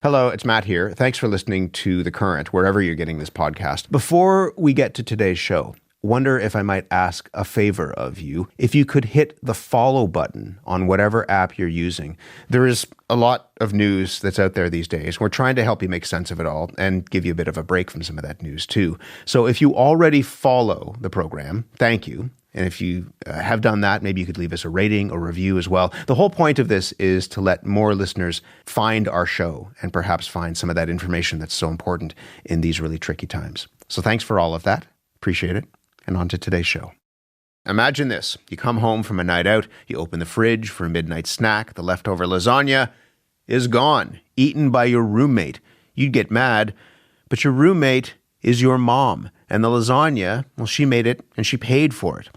Hello, it's Matt here. Thanks for listening to The Current, wherever you're getting this podcast. Before we get to today's show, wonder if I might ask a favor of you. If you could hit the follow button on whatever app you're using. There is a lot of news that's out there these days. We're trying to help you make sense of it all and give you a bit of a break from some of that news too. So if you already follow the program, thank you. And if you have done that, maybe you could leave us a rating or review as well. The whole point of this is to let more listeners find our show and perhaps find some of that information that's so important in these really tricky times. So thanks for all of that. Appreciate it. And on to today's show. Imagine this. You come home from a night out, you open the fridge for a midnight snack, the leftover lasagna is gone, eaten by your roommate. You'd get mad, but your roommate is your mom. And the lasagna, well, she made it and she paid for it.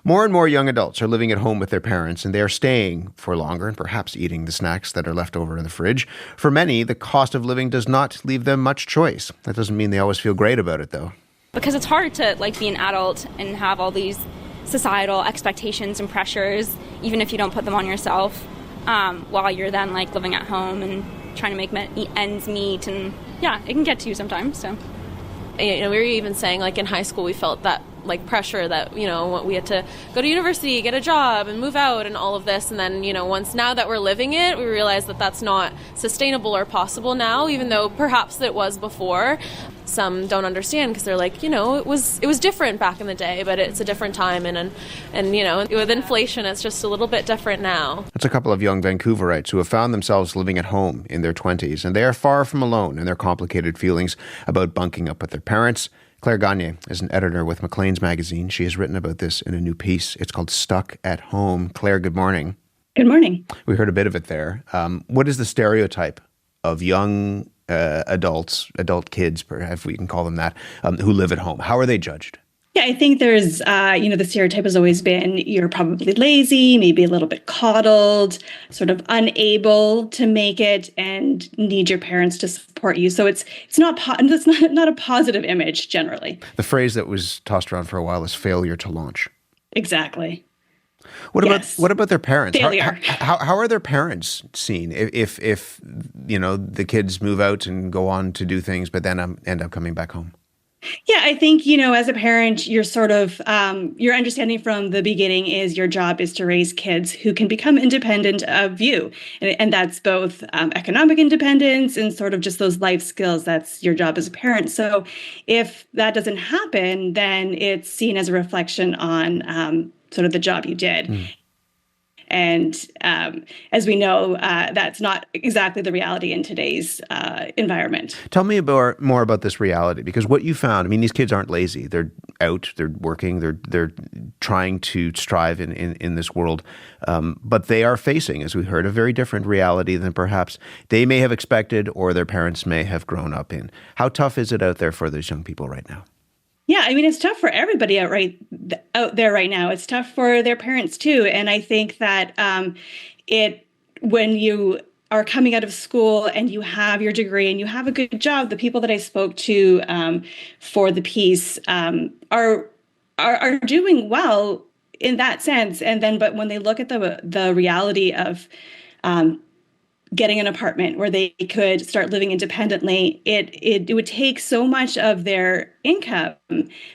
More and more young adults are living at home with their parents, and they are staying for longer and perhaps eating the snacks that are left over in the fridge. For many, the cost of living does not leave them much choice. That doesn't mean they always feel great about it, though. Because it's hard to be an adult and have all these societal expectations and pressures, even if you don't put them on yourself, while you're then living at home and trying to make ends meet. And yeah, it can get to you sometimes. So. We were even saying in high school we felt that pressure that we had to go to university, get a job and move out and all of this, and then now that we're living it, we realize that that's not sustainable or possible now, even though perhaps it was before. Some don't understand because they're it was different back in the day, but it's a different time, and with inflation it's just a little bit different now. That's a couple of young Vancouverites who have found themselves living at home in their 20s, and they are far from alone in their complicated feelings about bunking up with their parents. Claire Gagné is an editor with Maclean's magazine. She has written about this in a new piece. It's called Stuck at Home. Claire, good morning. Good morning. We heard a bit of it there. What is the stereotype of young adult kids, if we can call them that, who live at home? How are they judged? Yeah, I think there's, the stereotype has always been you're probably lazy, maybe a little bit coddled, sort of unable to make it, and need your parents to support you. So it's not a positive image generally. The phrase that was tossed around for a while is failure to launch. Exactly. What about their parents? Failure. How are their parents seen if the kids move out and go on to do things, but then end up coming back home? Yeah, I think, as a parent, you're sort of, your understanding from the beginning is your job is to raise kids who can become independent of you. And that's both economic independence and sort of just those life skills. That's your job as a parent. So if that doesn't happen, then it's seen as a reflection on sort of the job you did. Mm. And as we know, that's not exactly the reality in today's environment. Tell me more about this reality, because what you found, these kids aren't lazy. They're out, they're working, they're trying to strive in this world. But they are facing, as we heard, a very different reality than perhaps they may have expected or their parents may have grown up in. How tough is it out there for those young people right now? Yeah, it's tough for everybody out there right now. It's tough for their parents too. And I think that when you are coming out of school and you have your degree and you have a good job, the people that I spoke to for the piece are doing well in that sense. And then, but when they look at the reality of getting an apartment where they could start living independently, it would take so much of their income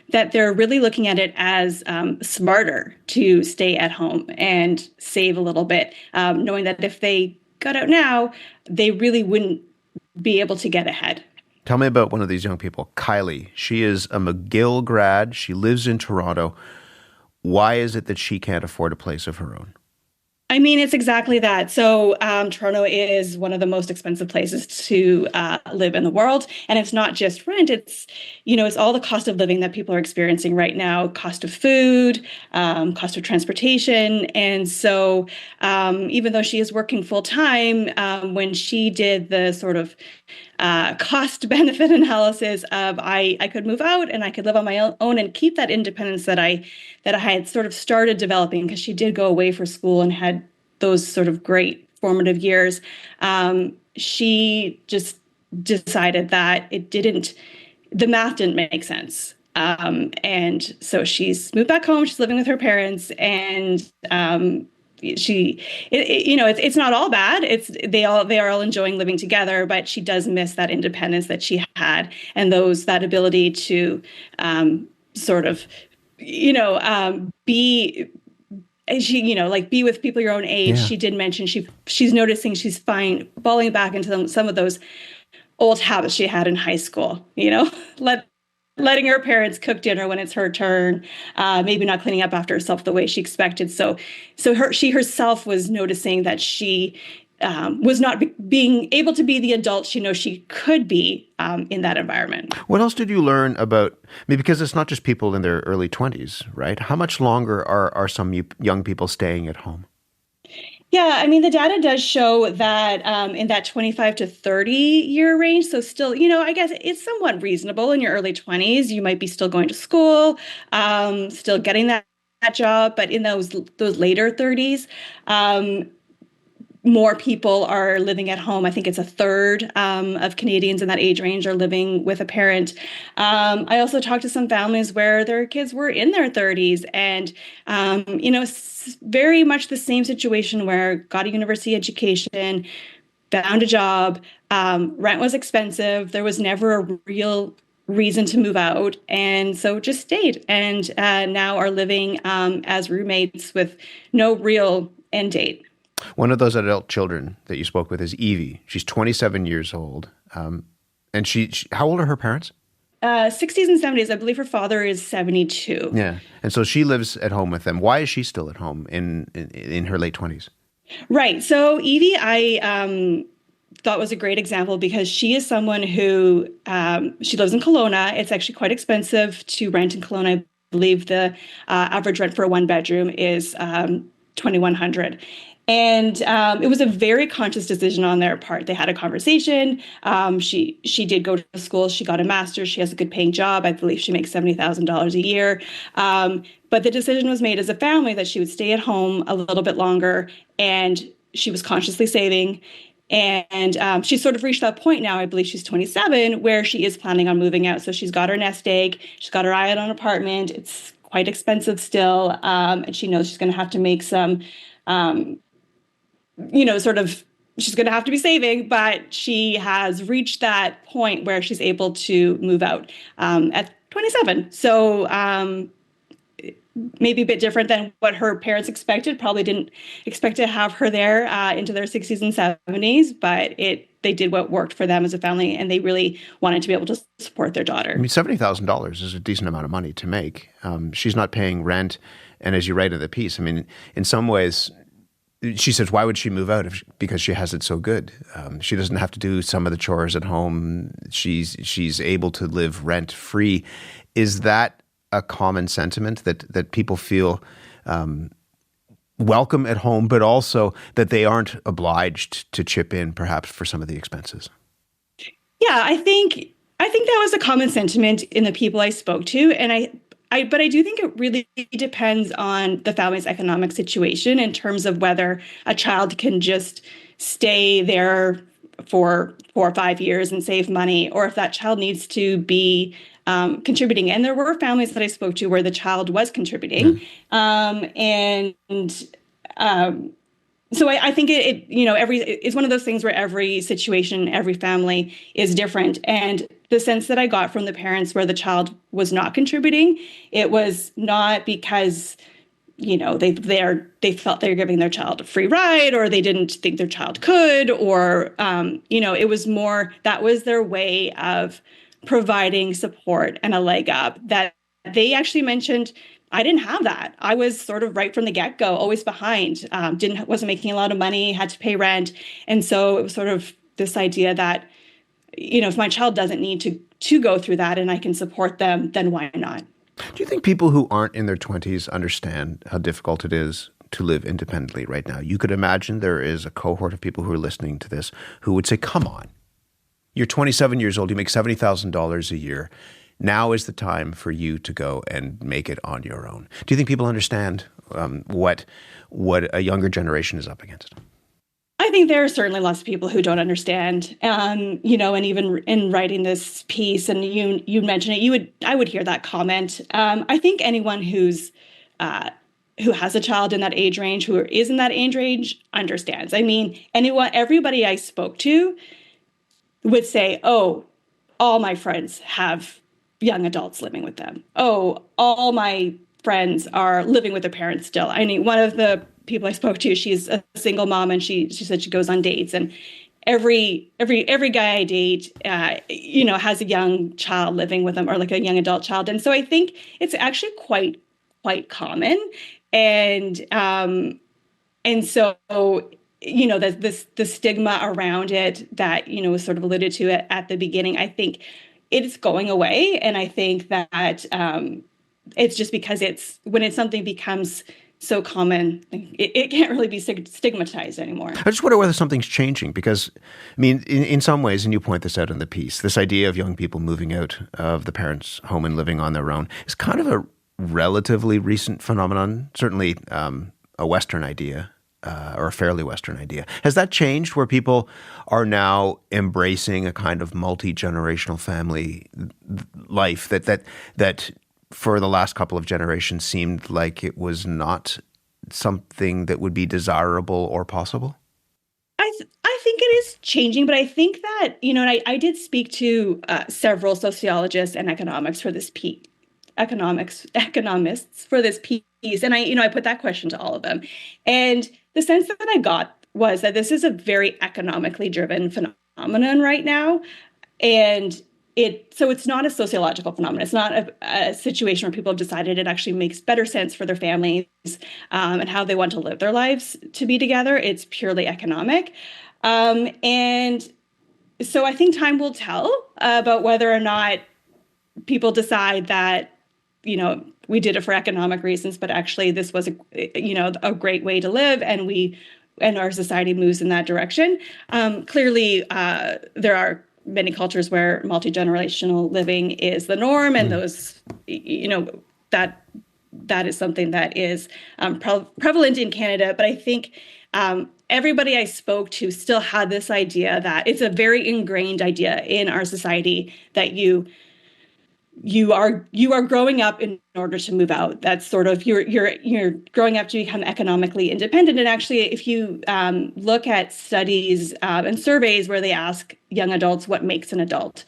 that they're really looking at it as smarter to stay at home and save a little bit, knowing that if they got out now, they really wouldn't be able to get ahead. Tell me about one of these young people, Kylie. She is a McGill grad. She lives in Toronto. Why is it that she can't afford a place of her own? It's exactly that. So Toronto is one of the most expensive places to live in the world. And it's not just rent. It's all the cost of living that people are experiencing right now, cost of food, cost of transportation. And so even though she is working full time, when she did the sort of cost benefit analysis of I could move out and I could live on my own and keep that independence that I had sort of started developing, because she did go away for school and had those sort of great formative years. She just decided that the math didn't make sense. And so she's moved back home. She's living with her parents, and it's not all bad. They are all enjoying living together, but she does miss that independence that she had, and that ability to sort of, be. Be with people your own age. Yeah. She did mention she's noticing she's falling back into some of those old habits she had in high school. Letting her parents cook dinner when it's her turn, maybe not cleaning up after herself the way she expected. So she herself was noticing that she was not being able to be the adult she knows she could be in that environment. What else did you learn about, because it's not just people in their early 20s, right? How much longer are some young people staying at home? Yeah, the data does show that in that 25 to 30 year range, so still, I guess it's somewhat reasonable in your early 20s. You might be still going to school, still getting that job, but in those later 30s, more people are living at home. I think it's a third of Canadians in that age range are living with a parent. I also talked to some families where their kids were in their 30s and, very much the same situation where got a university education, found a job, rent was expensive. There was never a real reason to move out. And so just stayed and now are living as roommates with no real end date. One of those adult children that you spoke with is Eevee. She's 27 years old. And she how old are her parents? 60s and 70s. I believe her father is 72. Yeah. And so she lives at home with them. Why is she still at home in her late 20s? Right. So Eevee, I thought was a great example because she is someone who, she lives in Colona. It's actually quite expensive to rent in Colona. I believe the average rent for a one bedroom is $2,100. And it was a very conscious decision on their part. They had a conversation. She did go to school. She got a master's. She has a good paying job. I believe she makes $70,000 a year. But the decision was made as a family that she would stay at home a little bit longer. And she was consciously saving. And she's sort of reached that point now, I believe she's 27, where she is planning on moving out. So she's got her nest egg. She's got her eye on an apartment. It's quite expensive still. And she knows she's going to have to make some... she's going to have to be saving, but she has reached that point where she's able to move out at 27. So maybe a bit different than what her parents expected. Probably didn't expect to have her there into their 60s and 70s, but they did what worked for them as a family, and they really wanted to be able to support their daughter. $70,000 is a decent amount of money to make. She's not paying rent, and as you write in the piece, in some ways... She says, why would she move out because she has it so good? She doesn't have to do some of the chores at home. She's able to live rent free. Is that a common sentiment that people feel welcome at home, but also that they aren't obliged to chip in perhaps for some of the expenses? Yeah, I think that was a common sentiment in the people I spoke to, and but I do think it really depends on the family's economic situation in terms of whether a child can just stay there for 4 or 5 years and save money, or if that child needs to be contributing. And there were families that I spoke to where the child was contributing. So I think it's one of those things where every situation, every family is different. And the sense that I got from the parents where the child was not contributing, it was not because, they felt they were giving their child a free ride, or they didn't think their child could, or, it was more, that was their way of providing support and a leg up that they actually mentioned. I didn't have that. I was sort of right from the get-go, always behind, wasn't making a lot of money, had to pay rent. And so it was sort of this idea that, if my child doesn't need to go through that and I can support them, then why not? Do you think people who aren't in their 20s understand how difficult it is to live independently right now? You could imagine there is a cohort of people who are listening to this who would say, come on, you're 27 years old, you make $70,000 a year. Now is the time for you to go and make it on your own. Do you think people understand what a younger generation is up against? I think there are certainly lots of people who don't understand, and even in writing this piece, and you mentioned it, I would hear that comment. I think anyone who's who has a child in that age range, who is in that age range, understands. I mean, everybody I spoke to would say, oh, all my friends have young adults living with them. Oh, all my friends are living with their parents still. I mean, one of the people I spoke to, she's a single mom, and she said she goes on dates, and every guy I date, has a young child living with them, or like a young adult child. And so I think it's actually quite common. And so, the stigma around it that, was sort of alluded to at the beginning, I think it's going away. And I think that it's just because when something becomes so common, it can't really be stigmatized anymore. I just wonder whether something's changing, because, I mean, in some ways, and you point this out in the piece, this idea of young people moving out of the parents' home and living on their own is kind of a relatively recent phenomenon, certainly a Western idea, or a fairly Western idea. Has that changed, where people are now embracing a kind of multi-generational family life that for the last couple of generations seemed like it was not something that would be desirable or possible? I think it is changing, but I think that, and I did speak to several sociologists and economists for this piece, and I put that question to all of them. And the sense that I got was that this is a very economically driven phenomenon right now. And it's not a sociological phenomenon. It's not a situation where people have decided it actually makes better sense for their families and how they want to live their lives to be together. It's purely economic. And so I think time will tell about whether or not people decide that, we did it for economic reasons, but actually this was a great way to live, and our society moves in that direction. Clearly, there are many cultures where multi-generational living is the norm, and those, that is something that is prevalent in Canada. But I think everybody I spoke to still had this idea that it's a very ingrained idea in our society that you are growing up in order to move out. That's sort of you're growing up to become economically independent. And actually, if you look at studies and surveys where they ask young adults what makes an adult,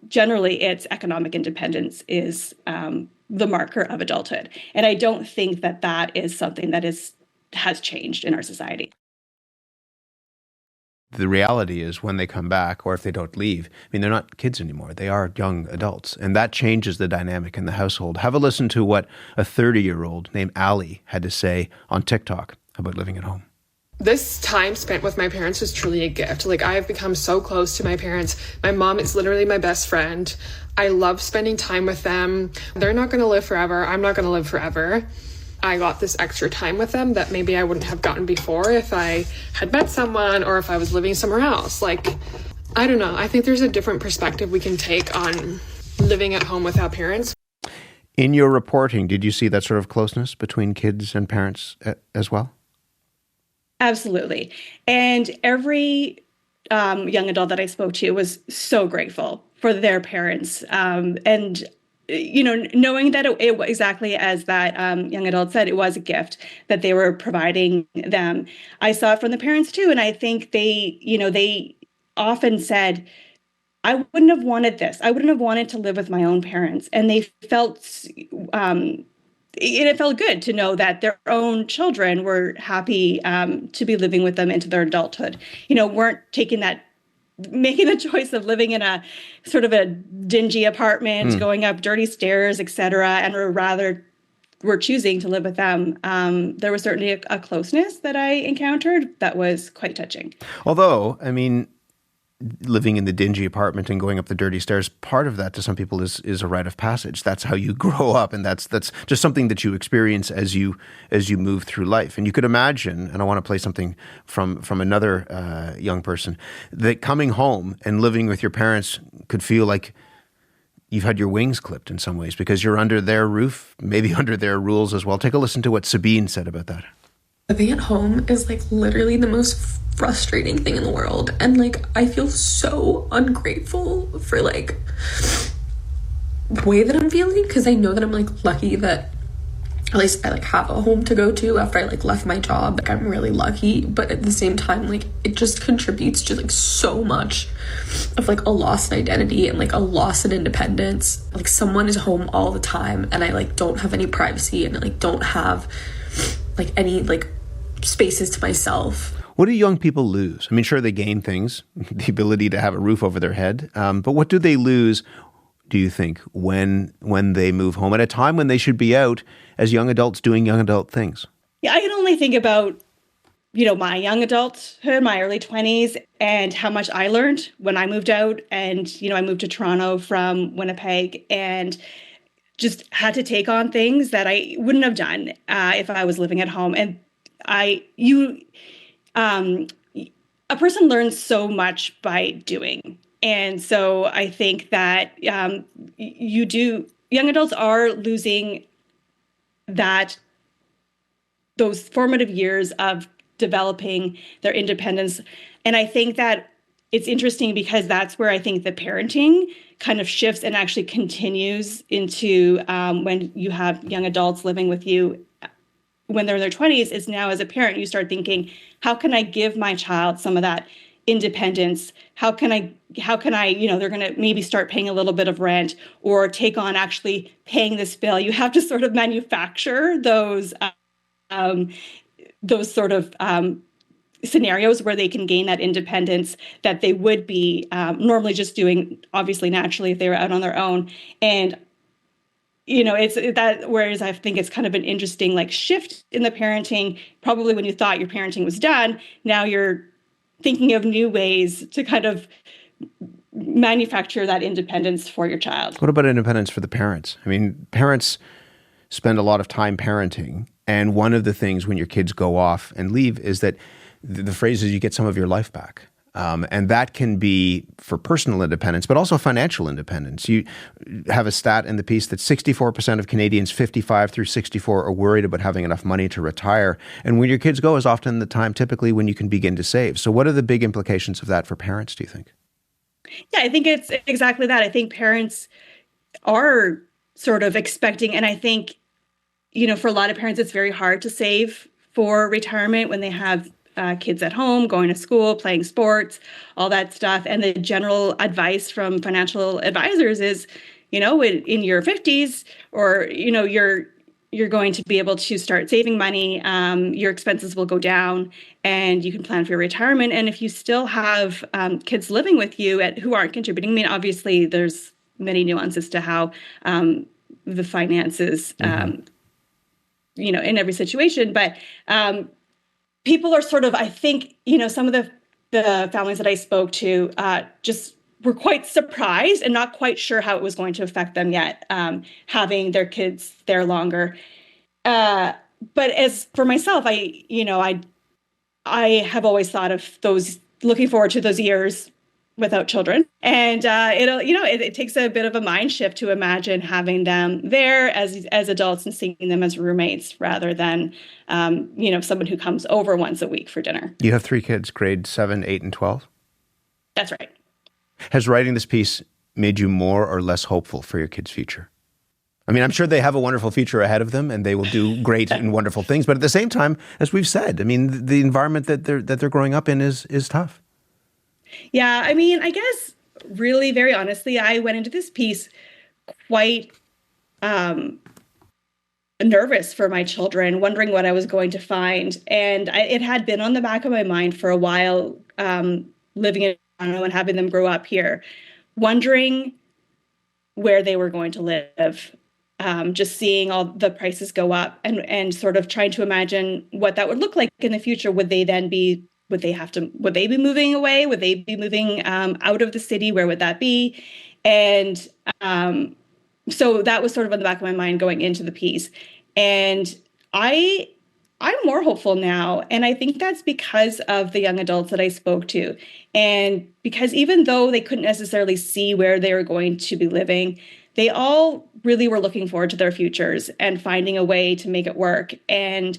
generally it's economic independence is the marker of adulthood. And I don't think that is something that has changed in our society. The reality is, when they come back, or if they don't leave, I mean, they're not kids anymore. They are young adults. And that changes the dynamic in the household. Have a listen to what a 30-year-old named Ali had to say on TikTok about living at home. This time spent with my parents was truly a gift. Like, I have become so close to my parents. My mom is literally my best friend. I love spending time with them. They're not going to live forever. I'm not going to live forever. I got this extra time with them that maybe I wouldn't have gotten before if I had met someone or if I was living somewhere else. Like, I don't know. I think there's a different perspective we can take on living at home with our parents. In your reporting, did you see that sort of closeness between kids and parents as well? Absolutely. And every young adult that I spoke to was so grateful for their parents. And knowing that it exactly as that young adult said, it was a gift that they were providing them. I saw it from the parents too. And I think they often said, I wouldn't have wanted this. I wouldn't have wanted to live with my own parents. And they felt, it felt good to know that their own children were happy to be living with them into their adulthood, weren't making the choice of living in a sort of a dingy apartment, going up dirty stairs, et cetera, and were choosing to live with them. There was certainly a closeness that I encountered that was quite touching. Although, I mean, living in the dingy apartment and going up the dirty stairs, part of that to some people is a rite of passage. That's how you grow up, and that's just something that you experience as you move through life. And you could imagine, and I want to play something from another young person, that coming home and living with your parents could feel like you've had your wings clipped in some ways, because you're under their roof, maybe under their rules as well. Take a listen to what Sabine said about that. Living at home is like literally the most frustrating thing in the world, and like I feel so ungrateful for like the way that I'm feeling, because I know that I'm like lucky that at least I like have a home to go to after I like left my job. Like I'm really lucky, but at the same time, like it just contributes to like so much of like a lost identity and like a loss in independence. Like someone is home all the time and I like don't have any privacy and I like don't have like any like spaces to myself. What do young people lose? I mean, sure, they gain things, the ability to have a roof over their head, but what do they lose, do you think, when they move home at a time when they should be out as young adults doing young adult things? Yeah, I can only think about, my young adulthood, my early 20s, and how much I learned when I moved out. And, I moved to Toronto from Winnipeg and just had to take on things that I wouldn't have done if I was living at home. And a person learns so much by doing. And so I think that young adults are losing those formative years of developing their independence. And I think that it's interesting because that's where I think the parenting kind of shifts and actually continues into when you have young adults living with you when they're in their 20s, is now as a parent, you start thinking, how can I give my child some of that independence? How can I, they're going to maybe start paying a little bit of rent or take on actually paying this bill. You have to sort of manufacture those sort of scenarios where they can gain that independence that they would be normally just doing, obviously, naturally, if they were out on their own. And it's that, whereas I think it's kind of an interesting like shift in the parenting. Probably when you thought your parenting was done, now you're thinking of new ways to kind of manufacture that independence for your child. What about independence for the parents? I mean, parents spend a lot of time parenting. And one of the things when your kids go off and leave is that the phrase is you get some of your life back. And that can be for personal independence, but also financial independence. You have a stat in the piece that 64% of Canadians 55 through 64 are worried about having enough money to retire. And when your kids go is often the time typically when you can begin to save. So what are the big implications of that for parents, do you think? Yeah, I think it's exactly that. I think parents are sort of expecting, and I think, for a lot of parents, it's very hard to save for retirement when they have kids at home, going to school, playing sports, all that stuff. And the general advice from financial advisors is, in your 50s or, you're going to be able to start saving money. Your expenses will go down and you can plan for your retirement. And if you still have kids living with you who aren't contributing, I mean, obviously there's many nuances to how the finances, in every situation, but people are sort of, I think, some of the families that I spoke to just were quite surprised and not quite sure how it was going to affect them yet, having their kids there longer. But as for myself, I have always thought of looking forward to those years without children. And it takes a bit of a mind shift to imagine having them there as adults and seeing them as roommates rather than, someone who comes over once a week for dinner. You have 3 kids, grade 7, 8, and 12? That's right. Has writing this piece made you more or less hopeful for your kids' future? I mean, I'm sure they have a wonderful future ahead of them and they will do great and wonderful things. But at the same time, as we've said, I mean, the environment that they're growing up in is tough. Yeah, I mean, I guess really, very honestly, I went into this piece quite nervous for my children, wondering what I was going to find. And it had been on the back of my mind for a while, living in Toronto and having them grow up here, wondering where they were going to live, just seeing all the prices go up and sort of trying to imagine what that would look like in the future. Would they be moving away? Would they be moving out of the city? Where would that be? And so that was sort of on the back of my mind going into the piece. And I'm more hopeful now. And I think that's because of the young adults that I spoke to. And because even though they couldn't necessarily see where they were going to be living, they all really were looking forward to their futures and finding a way to make it work. And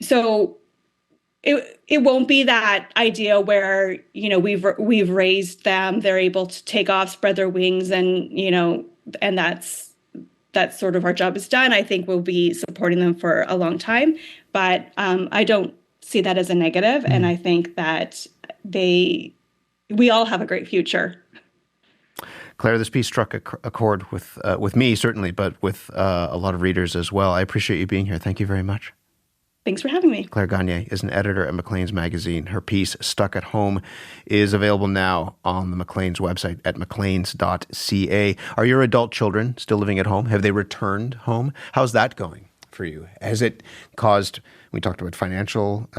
so it won't be that idea where, we've raised them, they're able to take off, spread their wings, and, and that's that sort of our job is done. I think we'll be supporting them for a long time, but I don't see that as a negative. And I think that we all have a great future. Claire, this piece struck a chord with me, certainly, but with a lot of readers as well. I appreciate you being here. Thank you very much. Thanks for having me. Claire Gagné is an editor at Maclean's magazine. Her piece, Stuck at Home, is available now on the Maclean's website at macleans.ca. Are your adult children still living at home? Have they returned home? How's that going for you? Has it caused, we talked about financial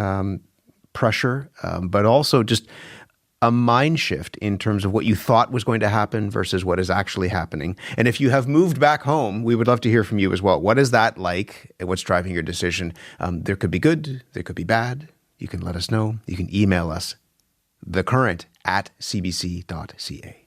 pressure, but also just a mind shift in terms of what you thought was going to happen versus what is actually happening? And if you have moved back home, we would love to hear from you as well. What is that like? And what's driving your decision? There could be good, there could be bad. You can let us know. You can email us, thecurrent@cbc.ca.